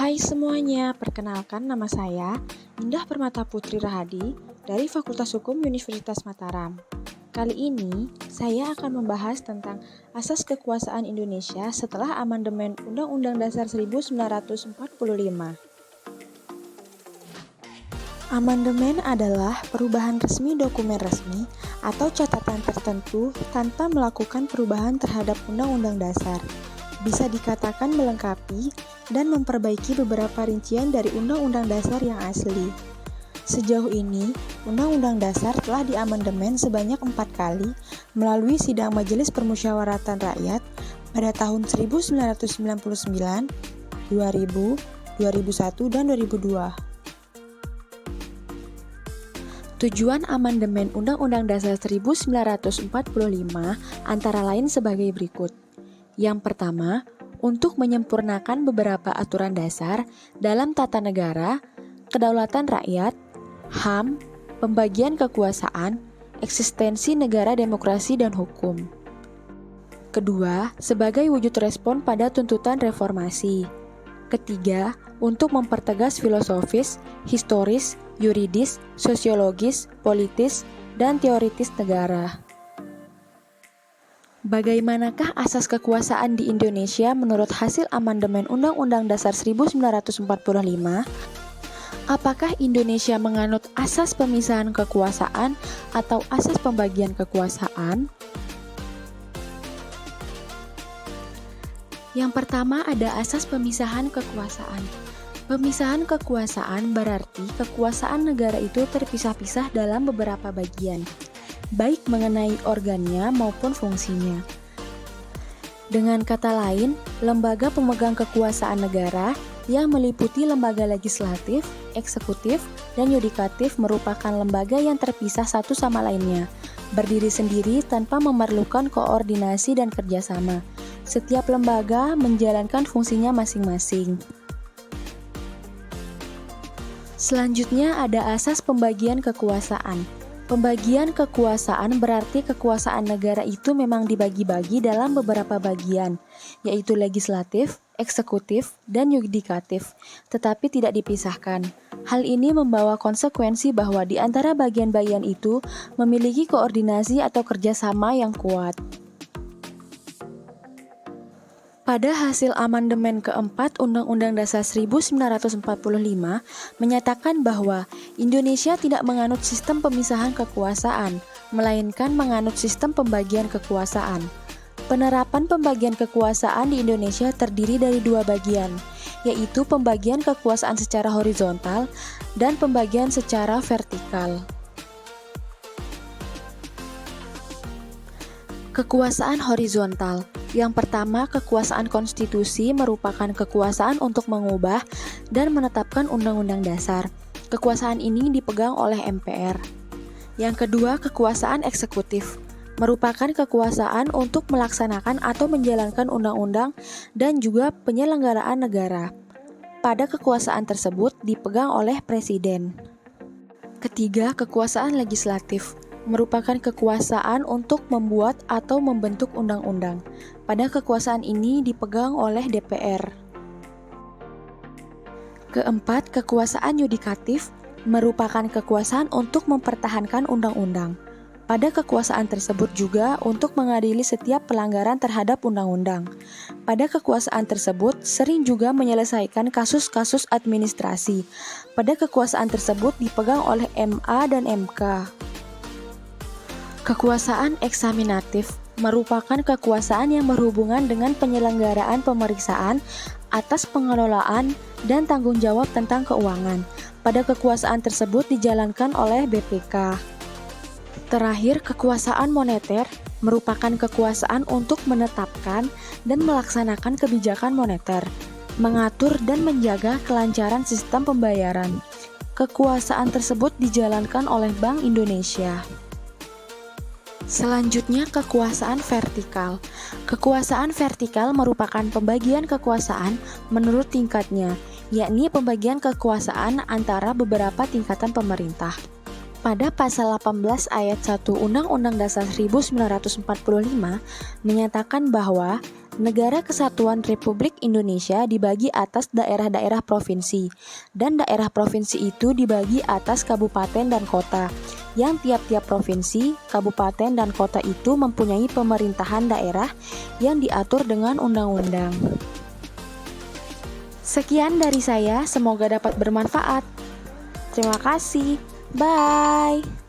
Hai semuanya, perkenalkan nama saya Indah Permata Putri Rahadi dari Fakultas Hukum Universitas Mataram. Kali ini saya akan membahas tentang asas kekuasaan Indonesia setelah amandemen Undang-Undang Dasar 1945. Amandemen adalah perubahan resmi dokumen resmi atau catatan tertentu tanpa melakukan perubahan terhadap Undang-Undang Dasar. Bisa dikatakan melengkapi dan memperbaiki beberapa rincian dari Undang-Undang Dasar yang asli. Sejauh ini, Undang-Undang Dasar telah diamandemen sebanyak 4 kali melalui sidang Majelis Permusyawaratan Rakyat pada tahun 1999, 2000, 2001, dan 2002. Tujuan amandemen Undang-Undang Dasar 1945 antara lain sebagai berikut. Yang pertama, untuk menyempurnakan beberapa aturan dasar dalam tata negara, kedaulatan rakyat, HAM, pembagian kekuasaan, eksistensi negara demokrasi dan hukum. Kedua, sebagai wujud respon pada tuntutan reformasi. Ketiga, untuk mempertegas filosofis, historis, yuridis, sosiologis, politis, dan teoritis negara. Bagaimanakah asas kekuasaan di Indonesia menurut hasil amandemen Undang-Undang Dasar 1945? Apakah Indonesia menganut asas pemisahan kekuasaan atau asas pembagian kekuasaan? Yang pertama ada asas pemisahan kekuasaan. Pemisahan kekuasaan berarti kekuasaan negara itu terpisah-pisah dalam beberapa bagian, baik mengenai organnya maupun fungsinya. Dengan kata lain, lembaga pemegang kekuasaan negara yang meliputi lembaga legislatif, eksekutif, dan yudikatif merupakan lembaga yang terpisah satu sama lainnya, berdiri sendiri tanpa memerlukan koordinasi dan kerjasama. Setiap lembaga menjalankan fungsinya masing-masing. Selanjutnya ada asas pembagian kekuasaan. Pembagian kekuasaan berarti kekuasaan negara itu memang dibagi-bagi dalam beberapa bagian, yaitu legislatif, eksekutif, dan yudikatif, tetapi tidak dipisahkan. Hal ini membawa konsekuensi bahwa di antara bagian-bagian itu memiliki koordinasi atau kerjasama yang kuat. Pada hasil amandemen keempat Undang-Undang Dasar 1945 menyatakan bahwa Indonesia tidak menganut sistem pemisahan kekuasaan, melainkan menganut sistem pembagian kekuasaan. Penerapan pembagian kekuasaan di Indonesia terdiri dari dua bagian, yaitu pembagian kekuasaan secara horizontal dan pembagian secara vertikal. Kekuasaan horizontal. Yang pertama, kekuasaan konstitusi merupakan kekuasaan untuk mengubah dan menetapkan undang-undang dasar. Kekuasaan ini dipegang oleh MPR. Yang kedua, kekuasaan eksekutif merupakan kekuasaan untuk melaksanakan atau menjalankan undang-undang dan juga penyelenggaraan negara. Pada kekuasaan tersebut dipegang oleh presiden. Ketiga, kekuasaan legislatif merupakan kekuasaan untuk membuat atau membentuk undang-undang. Pada kekuasaan ini dipegang oleh DPR. Keempat, kekuasaan yudikatif merupakan kekuasaan untuk mempertahankan undang-undang. Pada kekuasaan tersebut juga untuk mengadili setiap pelanggaran terhadap undang-undang. Pada kekuasaan tersebut sering juga menyelesaikan kasus-kasus administrasi. Pada kekuasaan tersebut dipegang oleh MA dan MK. Kekuasaan eksaminatif merupakan kekuasaan yang berhubungan dengan penyelenggaraan pemeriksaan atas pengelolaan dan tanggung jawab tentang keuangan. Pada kekuasaan tersebut dijalankan oleh BPK. Terakhir, kekuasaan moneter merupakan kekuasaan untuk menetapkan dan melaksanakan kebijakan moneter, mengatur dan menjaga kelancaran sistem pembayaran. Kekuasaan tersebut dijalankan oleh Bank Indonesia. Selanjutnya, kekuasaan vertikal. Kekuasaan vertikal merupakan pembagian kekuasaan menurut tingkatnya, yakni pembagian kekuasaan antara beberapa tingkatan pemerintah. Pada pasal 18 ayat 1 Undang-Undang Dasar 1945 menyatakan bahwa Negara Kesatuan Republik Indonesia dibagi atas daerah-daerah provinsi, dan daerah provinsi itu dibagi atas kabupaten dan kota, yang tiap-tiap provinsi, kabupaten, dan kota itu mempunyai pemerintahan daerah yang diatur dengan undang-undang. Sekian dari saya, semoga dapat bermanfaat. Terima kasih, bye.